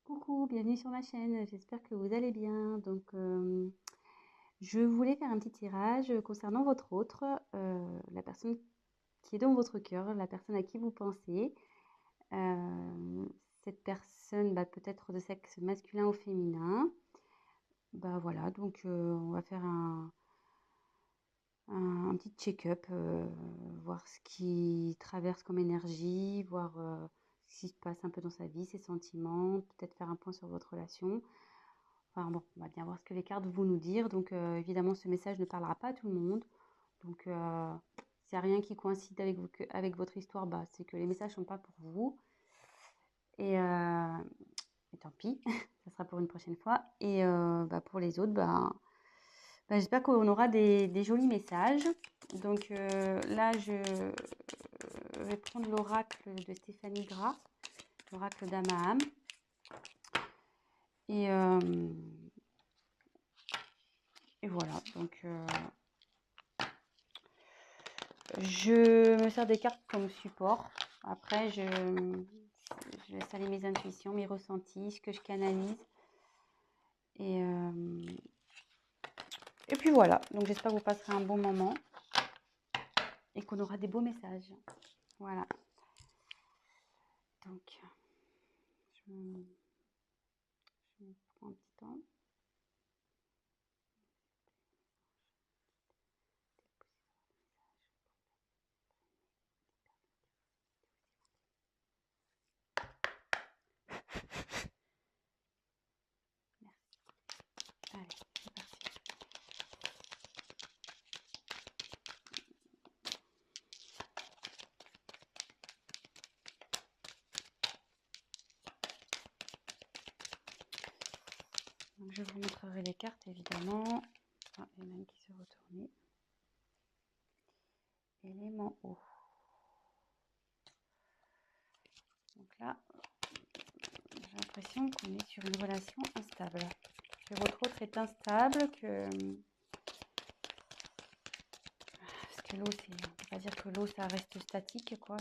Coucou, bienvenue sur ma chaîne, j'espère que vous allez bien. Je voulais faire un petit tirage concernant votre autre, la personne qui est dans votre cœur, la personne à qui vous pensez. Cette personne, peut être de sexe masculin ou féminin. Voilà, on va faire un petit check-up, voir ce qui traverse comme énergie, voir ce qui se passe un peu dans sa vie, ses sentiments, peut-être faire un point sur votre relation. Enfin bon, on va bien voir ce que les cartes vont nous dire. Évidemment, ce message ne parlera pas à tout le monde. Donc, s'il n'y a rien qui coïncide avec votre histoire, c'est que les messages ne sont pas pour vous. Et, euh, et tant pis, ça sera pour une prochaine fois. Pour les autres, j'espère qu'on aura des jolis messages. Là, je vais prendre l'oracle de Stéphanie Gras, l'oracle d'Amaham. Et, euh, et voilà, je me sers des cartes comme support. Après, je laisse aller mes intuitions, mes ressentis, ce que je canalise. Et, euh, et puis voilà, donc j'espère que vous passerez un bon moment et qu'on aura des beaux messages. Voilà. Donc, je prends un petit temps. Merci. Allez, c'est parti. Donc, je vous montrerai les cartes, évidemment. Ah, il y en a une qui s'est retournée. Élément eau. Donc là, j'ai l'impression qu'on est sur une relation instable. Que votre autre est instable, parce que l'eau, on ne peut pas dire que l'eau, ça reste statique, quoi.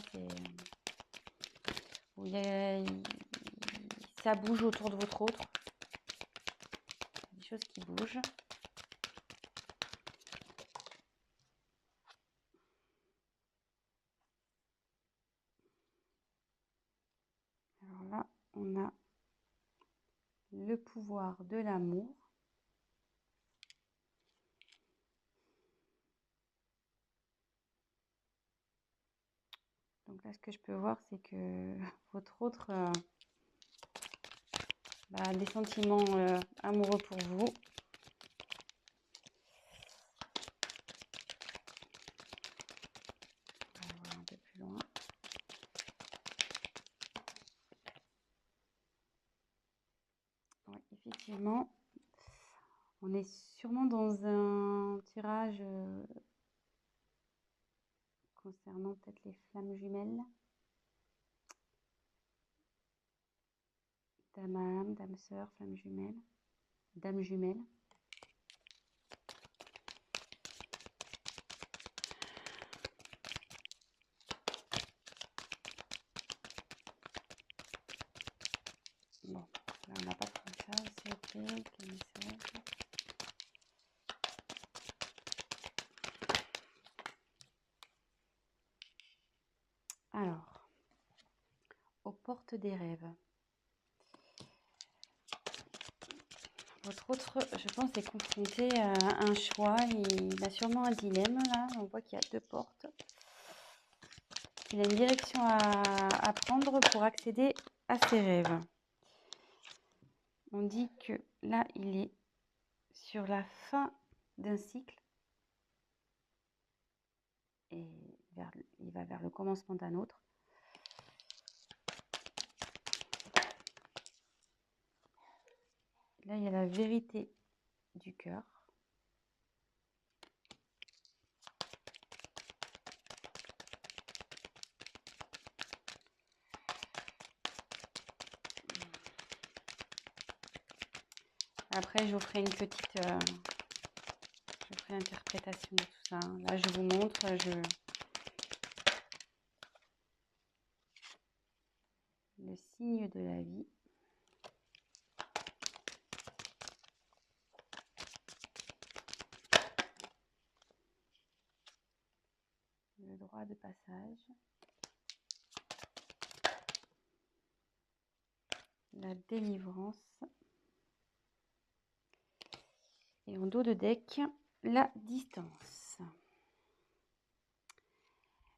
Ça bouge autour de votre autre. Il y a des choses qui bougent. Alors là, on a le pouvoir de l'amour. Donc là, ce que je peux voir, c'est que votre autre a des sentiments amoureux pour vous. On va voir un peu plus loin. Oui, effectivement, on est sûrement dans un tirage concernant peut-être les flammes jumelles. Dame âme, dame sœur, flamme jumelle, dame jumelle. Bon, là on n'a pas trop ça, c'est ok, quel message. Alors, aux portes des rêves. Votre autre, je pense, est confronté à un choix. Il a sûrement un dilemme là. On voit qu'il y a deux portes. Il a une direction à prendre pour accéder à ses rêves. On dit que là, il est sur la fin d'un cycle et il va vers le commencement d'un autre. Là, il y a la vérité du cœur. Après, je vous ferai une petite je ferai l'interprétation de tout ça. Là, je vous montre, le signe de la vie. 3 de passage. La délivrance. Et en dos de deck, la distance.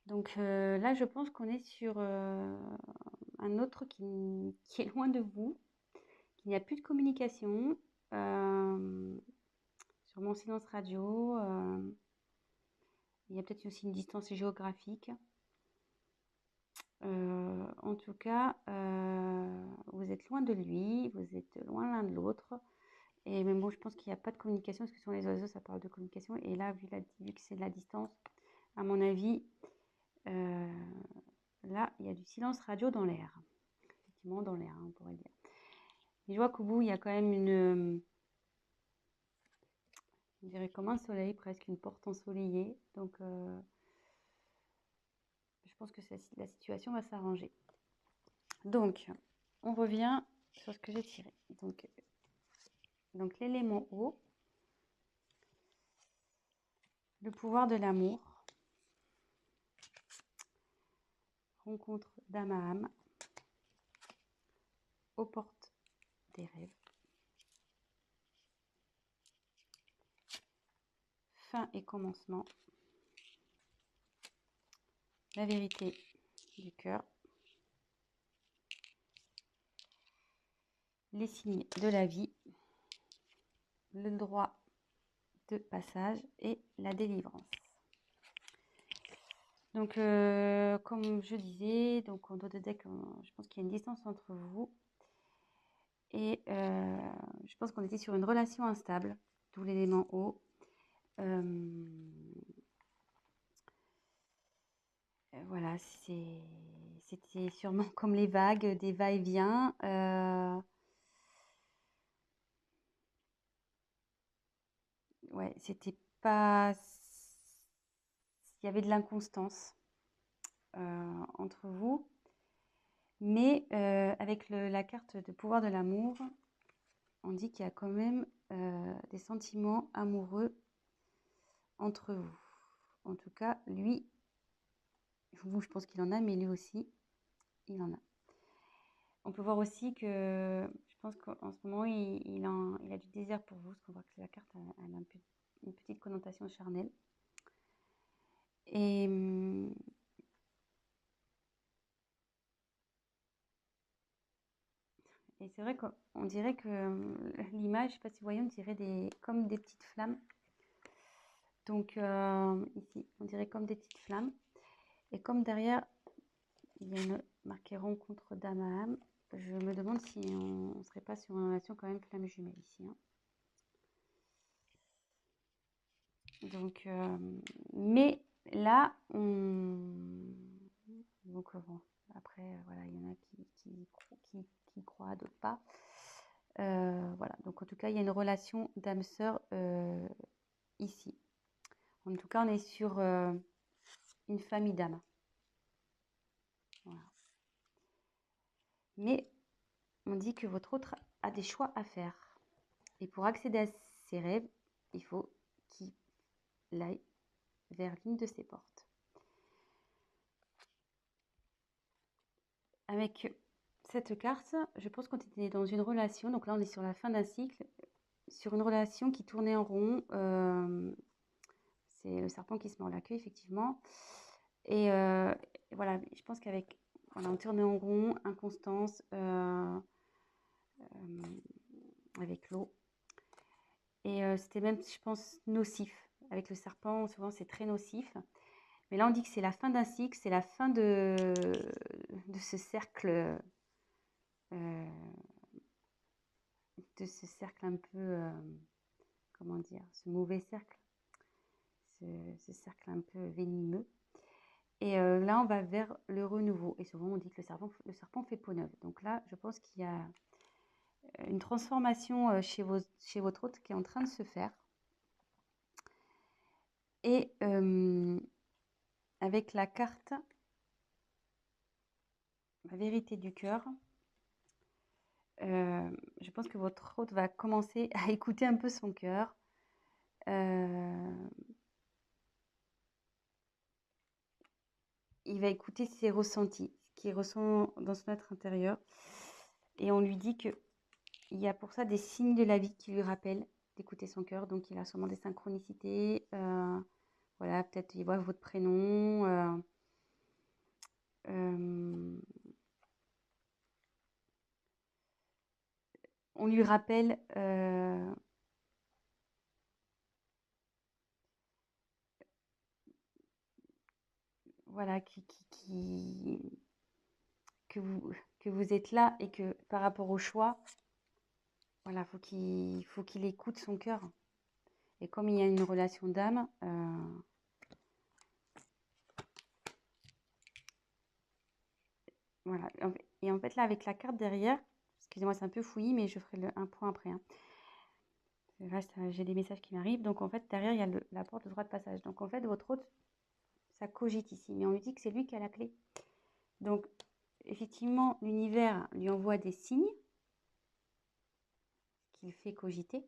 Donc là, je pense qu'on est sur un autre qui est loin de vous, qu'il n'y a plus de communication. Sur mon silence radio, il y a peut-être aussi une distance géographique. En tout cas, vous êtes loin de lui, vous êtes loin l'un de l'autre. Et mais bon, je pense qu'il n'y a pas de communication, parce que sur les oiseaux, ça parle de communication. Et là, vu que c'est de la distance, à mon avis, là, il y a du silence radio dans l'air. Effectivement, dans l'air, on pourrait dire. Mais je vois qu'au bout, il y a quand même on dirait comme un soleil, presque une porte ensoleillée. Donc, je pense que la situation va s'arranger. Donc, on revient sur ce que j'ai tiré. Donc l'élément eau, le pouvoir de l'amour, rencontre d'âme à âme, aux portes des rêves, fin et commencement, la vérité du cœur, les signes de la vie, le droit de passage et la délivrance. Donc, comme je disais, donc en dos de deck, je pense qu'il y a une distance entre vous. Et je pense qu'on était sur une relation instable, d'où l'élément eau. Voilà, c'était sûrement comme les vagues, des va-et-vient. Ouais, c'était pas. Il y avait de l'inconstance entre vous. Mais avec la carte de pouvoir de l'amour, on dit qu'il y a quand même des sentiments amoureux entre vous. En tout cas, lui, vous, je pense qu'il en a, mais lui aussi, il en a. On peut voir aussi que je pense qu'en ce moment, il a du désir pour vous, parce qu'on voit que la carte elle a une petite connotation charnelle. Et c'est vrai qu'on dirait que l'image, je ne sais pas si vous voyez, on dirait comme des petites flammes. Donc ici, on dirait comme des petites flammes. Et comme derrière, il y a marqué rencontre d'âme à âme, je me demande si on ne serait pas sur une relation quand même flamme jumelle ici. Hein. Donc, mais là, donc bon, après, voilà, il y en a qui croient, d'autres pas. Voilà, donc en tout cas, il y a une relation d'âme-sœur ici. En tout cas, on est sur une famille d'âmes. Voilà. Mais on dit que votre autre a des choix à faire. Et pour accéder à ses rêves, il faut qu'il aille vers l'une de ses portes. Avec cette carte, je pense qu'on était dans une relation, donc là on est sur la fin d'un cycle, sur une relation qui tournait en rond. C'est le serpent qui se mord la queue, effectivement. Et voilà, je pense qu'avec, voilà, on tournait en rond, inconstance, avec l'eau. Et c'était même, je pense, nocif. Avec le serpent, souvent c'est très nocif. Mais là, on dit que c'est la fin d'un cycle, c'est la fin de ce cercle, un peu, comment dire, ce mauvais cercle, ce cercle un peu venimeux. Et là, on va vers le renouveau. Et souvent, on dit que le serpent fait peau neuve. Donc là, je pense qu'il y a une transformation chez votre hôte qui est en train de se faire. Et avec la carte, la vérité du cœur, je pense que votre hôte va commencer à écouter un peu son cœur. il va écouter ses ressentis, ce qu'il ressent dans son être intérieur. Et on lui dit qu'il y a pour ça des signes de la vie qui lui rappellent d'écouter son cœur. Donc, il a sûrement des synchronicités. Voilà, peut-être il voit votre prénom. On lui rappelle voilà, que vous êtes là et que par rapport au choix, voilà, faut qu'il écoute son cœur. Et comme il y a une relation d'âme, voilà. Et en fait, là, avec la carte derrière, excusez-moi, c'est un peu fouillis, mais je ferai un point après. Hein. Là, j'ai des messages qui m'arrivent. Donc, en fait, derrière, il y a la porte de droit de passage. Donc, en fait, votre hôte, ça cogite ici. Mais on lui dit que c'est lui qui a la clé. Donc, effectivement, l'univers lui envoie des signes qu'il fait cogiter.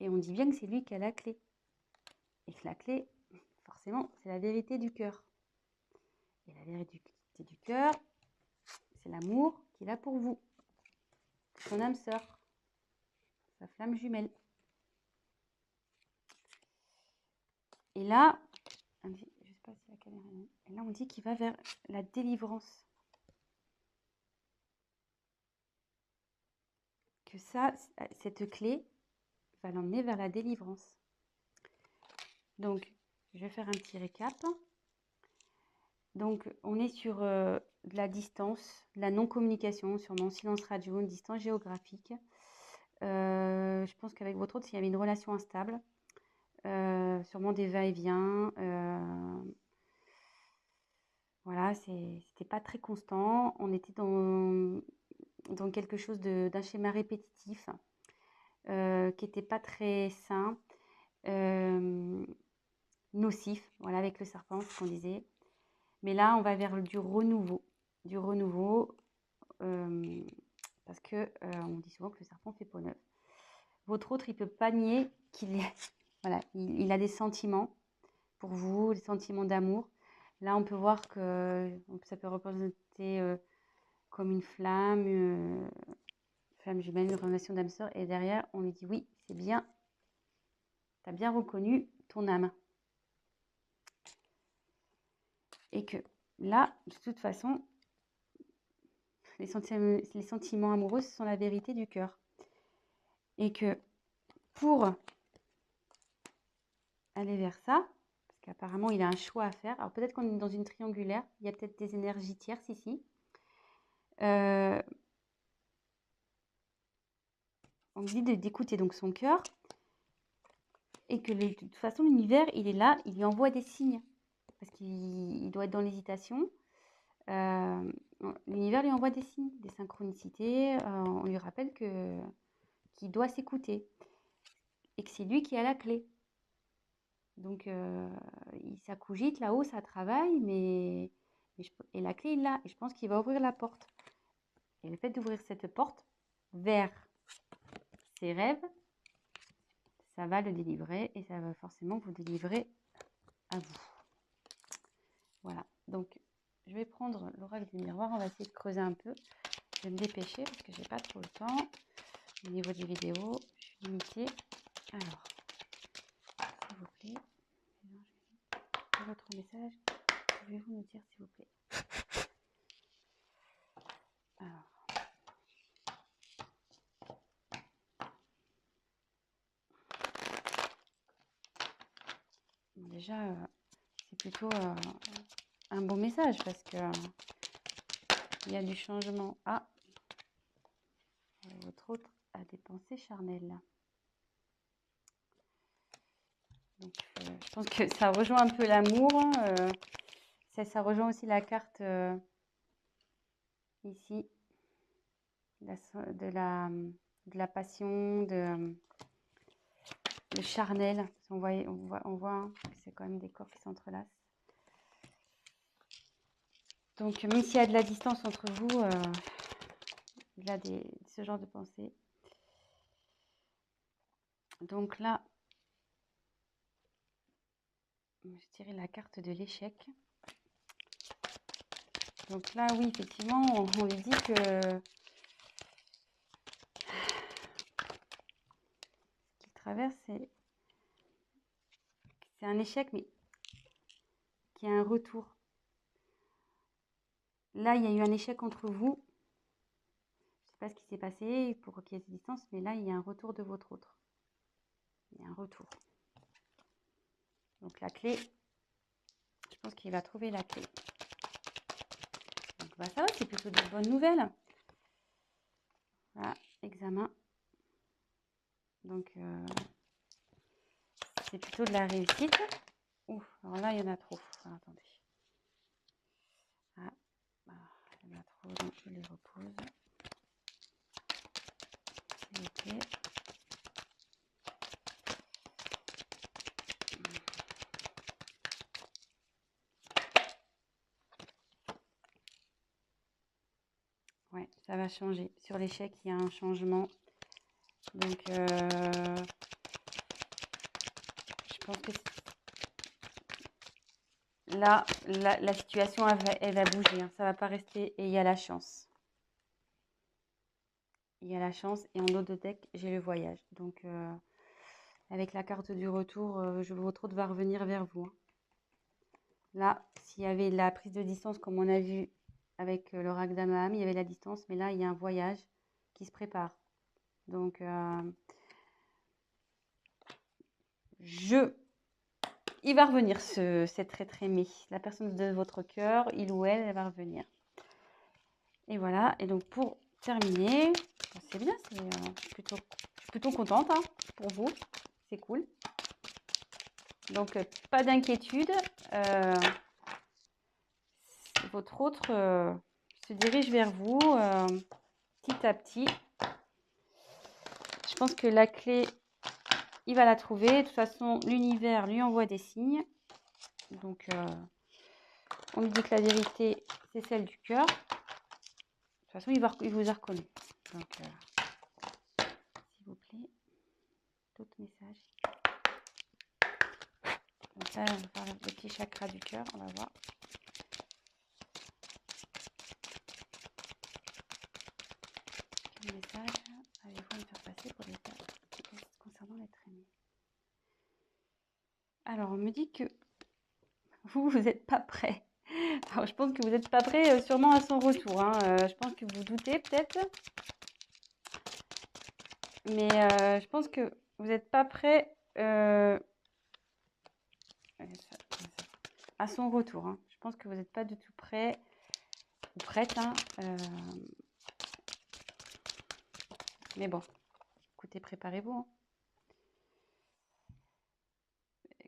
Et on dit bien que c'est lui qui a la clé. Et que la clé, forcément, c'est la vérité du cœur. Et la vérité du cœur, c'est l'amour qu'il a pour vous. Son âme sœur. Sa flamme jumelle. Et là, je ne sais pas si la caméra est... Et là, on dit qu'il va vers la délivrance. Que ça, cette clé va l'emmener vers la délivrance. Donc, je vais faire un petit récap. Donc, on est sur de la distance, de la non-communication, sûrement silence radio, une distance géographique. Je pense qu'avec votre autre, s'il y avait une relation instable, sûrement des va-et-vient. Voilà, c'était pas très constant. On était dans quelque chose d'un schéma répétitif qui n'était pas très sain, nocif, voilà, avec le serpent, ce qu'on disait. Mais là, on va vers du renouveau, parce que on dit souvent que le serpent fait peau neuve. Votre autre, il ne peut pas nier qu'il voilà, il a des sentiments pour vous, des sentiments d'amour. Là, on peut voir que ça peut représenter comme une flamme jumelle, une relation d'âme sœur. Et derrière, on lui dit oui, c'est bien, tu as bien reconnu ton âme. Et que là, de toute façon, les sentiments amoureux, ce sont la vérité du cœur. Et que pour aller vers ça, parce qu'apparemment, il a un choix à faire. Alors peut-être qu'on est dans une triangulaire, il y a peut-être des énergies tierces ici. On dit d'écouter donc son cœur et que de toute façon, l'univers, il est là, il lui envoie des signes parce qu'il doit être dans l'hésitation. L'univers lui envoie des signes, des synchronicités. On lui rappelle qu'il doit s'écouter et que c'est lui qui a la clé. Donc, ça cogite là-haut, ça travaille, et la clé, il l'a. Et je pense qu'il va ouvrir la porte. Et le fait d'ouvrir cette porte vers ses rêves, ça va le délivrer et ça va forcément vous délivrer à vous. Voilà. Donc, je vais prendre l'oracle du miroir. On va essayer de creuser un peu. Je vais me dépêcher parce que j'ai pas trop le temps. Au niveau des vidéos, je suis limitée. Alors, s'il vous plaît, votre message, pouvez-vous nous dire s'il vous plaît? Alors, déjà, c'est plutôt un bon message parce que il y a du changement. Ah, votre autre a des pensées charnelles. Donc, je pense que ça rejoint un peu l'amour. Ça rejoint aussi la carte ici de la passion, le charnel. On voit que c'est quand même des corps qui s'entrelacent. Donc, même s'il y a de la distance entre vous, il y a ce genre de pensée. Donc là, je dirais la carte de l'échec. Donc là, oui, effectivement, on lui dit que ce qu'il traverse, c'est un échec, mais qui a un retour. Là, il y a eu un échec entre vous. Je ne sais pas ce qui s'est passé pour qu'il y ait cette distance, mais là, il y a un retour de votre autre. Il y a un retour. Donc la clé, je pense qu'il va trouver la clé. Donc bah, ça va, c'est plutôt de bonnes nouvelles. Voilà, examen. Donc c'est plutôt de la réussite. Ouf, alors là, il y en a trop. Alors, attendez. Ah, il y en a trop, donc je les repose. S'il vous plaît. Ouais, ça va changer. Sur l'échec, il y a un changement. Donc, je pense que là, la situation, elle va bouger. Hein. Ça ne va pas rester. Et il y a la chance. Il y a la chance. Et en haut de deck, j'ai le voyage. Donc, avec la carte du retour, votre autre va revenir vers vous. Hein. Là, s'il y avait la prise de distance, comme on a vu avec l'oracle d'Amaham, il y avait la distance. Mais là, il y a un voyage qui se prépare. Donc, il va revenir, cet être aimé. La personne de votre cœur, il ou elle va revenir. Et voilà. Et donc, pour terminer, c'est bien. Je suis plutôt contente hein, pour vous. C'est cool. Donc, pas d'inquiétude. Votre autre se dirige vers vous petit à petit. Je pense que la clé, il va la trouver. De toute façon, l'univers lui envoie des signes. Donc, on lui dit que la vérité, c'est celle du cœur. De toute façon, il vous a reconnu. Donc, s'il vous plaît, d'autres messages. Donc là, on va faire le petit chakra du cœur. On va voir. Quel message allez-vous me faire passer pour les cas concernant l'être aimé? Alors, on me dit que vous n'êtes pas prêt. Alors, je pense que vous n'êtes pas prêt sûrement à son retour. Hein. Je pense que vous doutez peut-être. Mais je pense que vous n'êtes pas prêt à son retour. Hein. Je pense que vous n'êtes pas du tout prêt ou prête. Hein. Mais bon, écoutez, préparez-vous. Hein.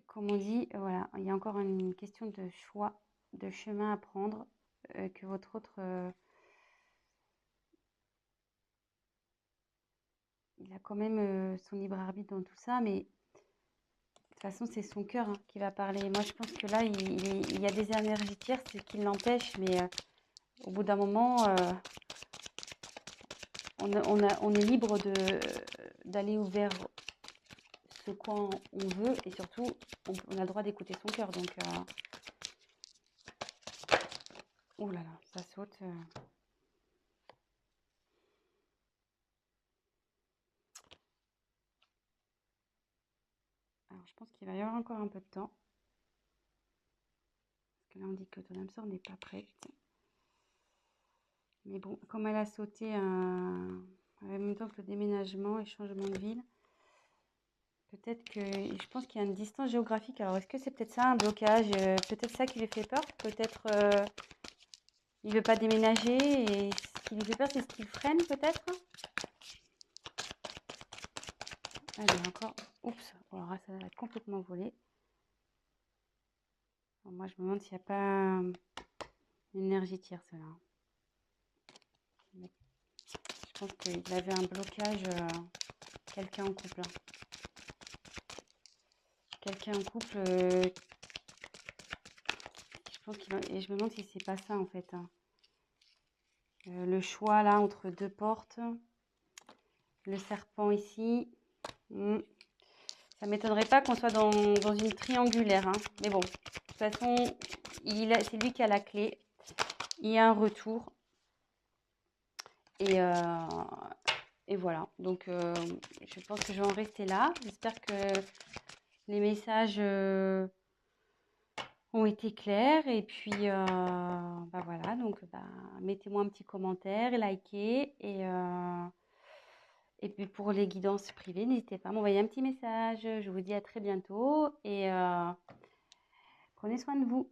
Comme on dit, voilà, il y a encore une question de choix, de chemin à prendre, que votre autre... il a quand même son libre arbitre dans tout ça, mais de toute façon, c'est son cœur hein, qui va parler. Moi, je pense que là, il y a des énergies tierces qui l'empêchent, mais au bout d'un moment, on est libre d'aller vers ce qu'on veut et surtout, on a le droit d'écouter son cœur. Donc, oh là là, ça saute. Alors, je pense qu'il va y avoir encore un peu de temps. Parce que là, on dit que ton âme sœur n'est pas prête. Mais bon, comme elle a sauté en même temps que le déménagement et changement de ville, peut-être que, je pense qu'il y a une distance géographique. Alors, est-ce que c'est peut-être ça, un blocage? Peut-être ça qui lui fait peur. Peut-être il ne veut pas déménager et ce qui lui fait peur, c'est ce qui le freine, peut-être. Allez, encore. Oups, alors là, ça va être complètement volé. Alors, moi, je me demande s'il n'y a pas une énergie tierce, là. Je pense qu'il avait un blocage, quelqu'un en couple. Hein. Quelqu'un en couple, je pense et je me demande si c'est pas ça en fait. Hein. Le choix là entre deux portes, le serpent ici. Ça m'étonnerait pas qu'on soit dans une triangulaire. Hein. Mais bon, de toute façon, c'est lui qui a la clé. il y a un retour. Et, et voilà. Donc, je pense que je vais en rester là. J'espère que les messages ont été clairs. Et puis, bah voilà. Donc, bah, mettez-moi un petit commentaire, likez. Et puis, pour les guidances privées, n'hésitez pas à m'envoyer un petit message. Je vous dis à très bientôt. Et prenez soin de vous.